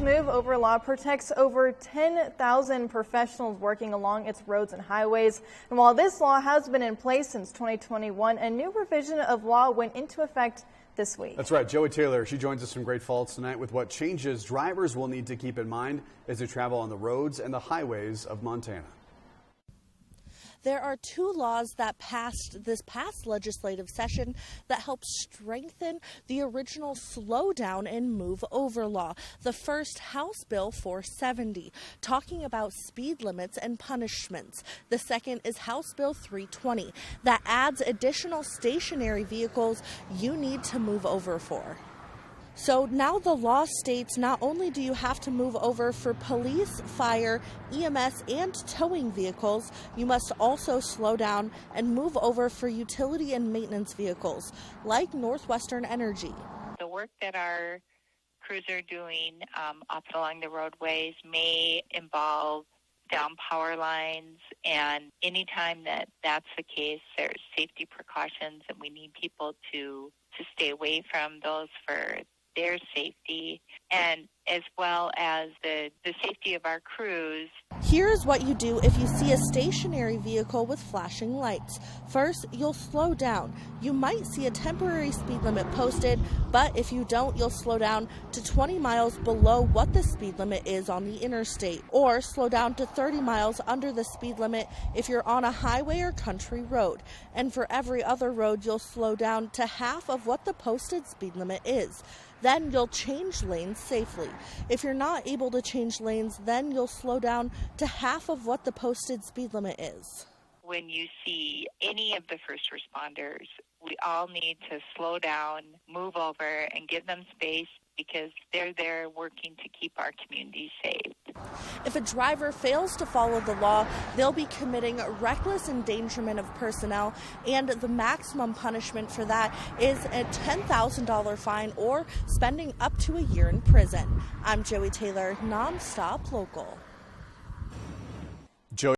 Montana's Move Over law protects over 10,000 professionals working along its roads and highways. And while this law has been in place since 2021, a new revision of law went into effect this week. That's right. Joey Taylor, she joins us from Great Falls tonight with what changes drivers will need to keep in mind as they travel on the roads and the highways of Montana. There are two laws that passed this past legislative session that help strengthen the original slow down and move over law. The first, House Bill 470, talking about speed limits and punishments. The second is House Bill 320, that adds additional stationary vehicles you need to move over for. So now the law states not only do you have to move over for police, fire, EMS, and towing vehicles, you must also slow down and move over for utility and maintenance vehicles, like Northwestern Energy. The work that our crews are doing up along the roadways may involve down power lines, and anytime that that's the case, there's safety precautions, and we need people to stay away from those for their safety, and as well as the safety of our crews. Here's what you do if you see a stationary vehicle with flashing lights. First, you'll slow down. You might see a temporary speed limit posted, but if you don't, you'll slow down to 20 miles below what the speed limit is on the interstate, or slow down to 30 miles under the speed limit if you're on a highway or country road. And for every other road, you'll slow down to half of what the posted speed limit is. Then you'll change lanes safely. If you're not able to change lanes, then you'll slow down to half of what the posted speed limit is. When you see any of the first responders, we all need to slow down, move over, and give them space because they're there working to keep our communities safe. If a driver fails to follow the law, they'll be committing reckless endangerment of personnel, and the maximum punishment for that is a $10,000 fine or spending up to a year in prison. I'm Joey Taylor, Nonstop Local.